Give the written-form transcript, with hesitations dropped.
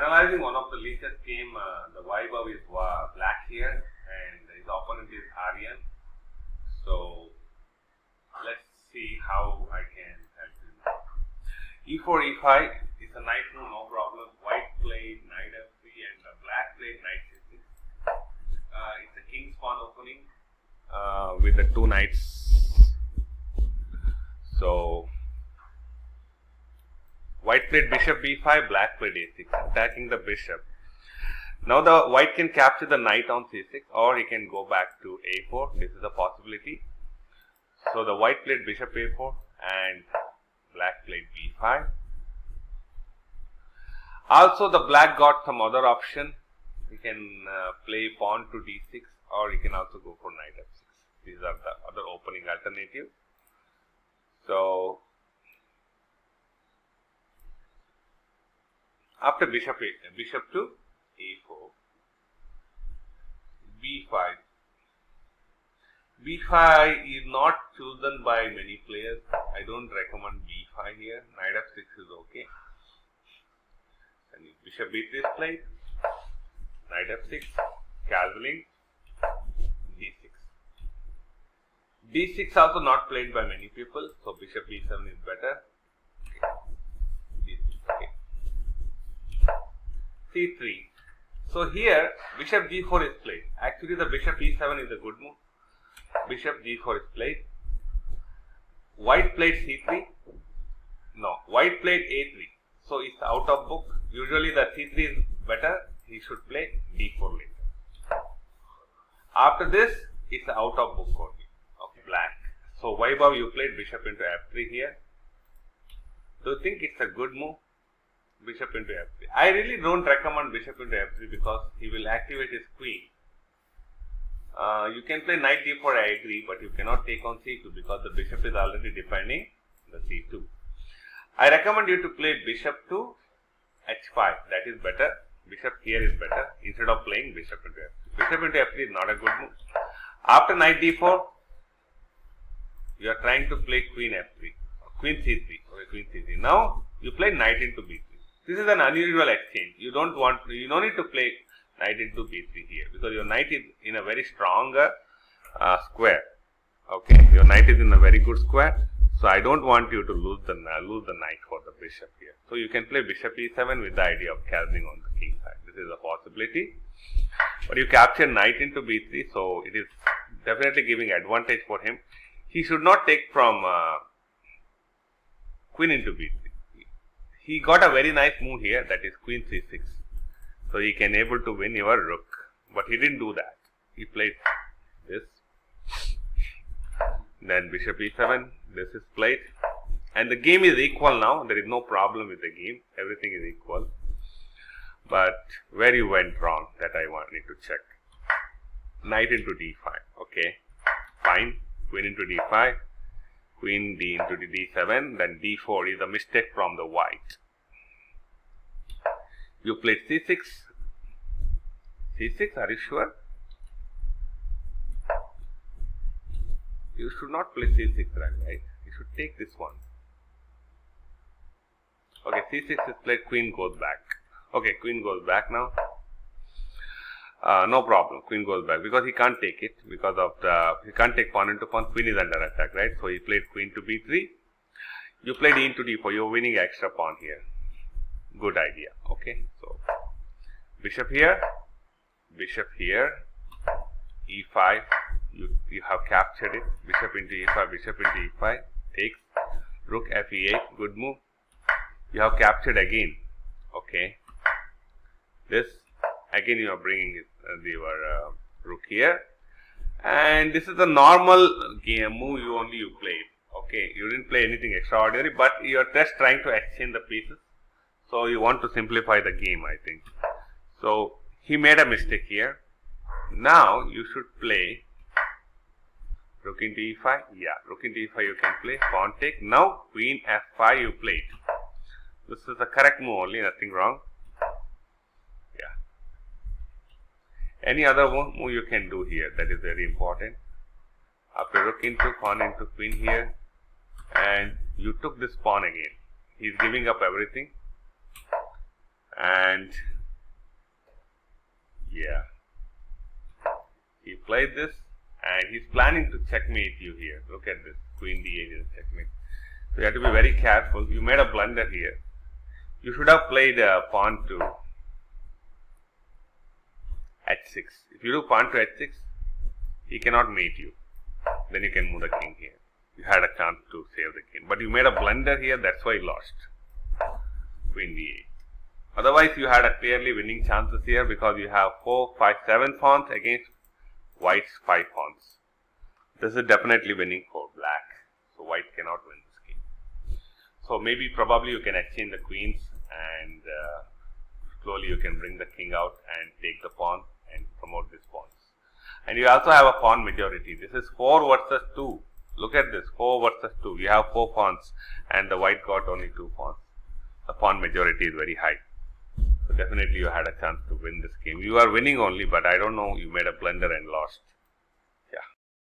analyzing one of the latest game. The vaibhav is black here, and his opponent is Aryan. So let's see how I can help him. E4, E5 is a knight move, no problem. White played knight F3 and the black played knight C6. It's a king's pawn opening with the two knights. So white played bishop b5, black played a6, attacking the bishop. Now the white can capture the knight on c6, or he can go back to a4. This is a possibility. So the white played bishop a4 and black played b5. Also the black got some other option. He can play pawn to d6, or he can also go for knight f6. These are the other opening alternatives. So after bishop to a4, b5. b5 is not chosen by many players. I don't recommend b5 here. Knight f6 is okay. And if bishop b3 is played, knight f6, castling, d6. d6 also not played by many people, so bishop b7 is better. Okay. d6, okay. c3. So here bishop g4 is played. Actually the bishop e7 is a good move. Bishop g4 is played. White played c3. No, white played a3. So it's out of book. Usually the c3 is better. He should play d4 later. After this, it's out of book only. Okay, black. So vaibhav, you played bishop into f3 here. Do you think it's a good move? Bishop into f3. I really don't recommend bishop into f3 because he will activate his queen. You can play knight d4, I agree, but you cannot take on c2 because the bishop is already defending the c2. I recommend you to play bishop to h5. That is better. Bishop here is better instead of playing bishop into f3. Bishop into f3 is not a good move. After knight d4, you are trying to play queen f3, queen c3. Okay, queen c3. Now you play knight into b3. This is an unusual exchange. You don't need to play knight into b3 here because your knight is in a very strong square. Okay, your knight is in a very good square. So I don't want you to lose the knight for the bishop here. So you can play bishop e7 with the idea of castling on the king side. This is a possibility. But you capture knight into b3, so it is definitely giving advantage for him. He should not take from queen into b3. He got a very nice move here, that is queen c6. So he can able to win your rook. But he didn't do that. He played this. Then bishop e7, this is played. And the game is equal now. There is no problem with the game. Everything is equal. But where you went wrong, that I need to check. Knight into d5. Okay, fine. Queen into d5. Queen d into d7. Then d4 is a mistake from the white. You played c6. c6, are you sure? You should not play c6, right? You should take this one. Okay, c6 is played, queen goes back. Okay, queen goes back now. No problem, queen goes back because he can't take it because of he can't take pawn into pawn. Queen is under attack, right? So he played queen to b3. You played e into d4. You're winning extra pawn here. Good idea. Okay, so bishop here, e5. You have captured it. Bishop into e5, bishop into e5 takes. Rook fe8, good move. You have captured again. Okay, this again you are bringing your rook here, and this is the normal game move you played. Okay, you didn't play anything extraordinary, but you are just trying to exchange the pieces. So you want to simplify the game, I think. So he made a mistake here. Now you should play rook into e5. Yeah, rook into e5 you can play. Pawn take. Now queen f5 you played. This is the correct move only, nothing wrong. Yeah. Any other move you can do here, that is very important. After rook into, pawn into queen here, and you took this pawn again. He is giving up everything, and Yeah. He played this and he's planning to checkmate you here. Look at this. Queen d8 is checkmate. So you have to be very careful. You made a blunder here. You should have played pawn to h6. If you do pawn to h6, he cannot mate you. Then you can move the king here. You had a chance to save the king. But you made a blunder here, that's why you lost. Queen d8. Otherwise, you had a clearly winning chances here because you have 4, 5, 7 pawns against white's 5 pawns. This is definitely winning for black. So white cannot win this game. So maybe probably you can exchange the queens and slowly you can bring the king out and take the pawn and promote these pawns. And you also have a pawn majority. This is 4 versus 2. Look at this, 4 versus 2. You have 4 pawns and the white got only 2 pawns. The pawn majority is very high. So definitely you had a chance to win this game. You are winning only, but I don't know, you made a blunder and lost.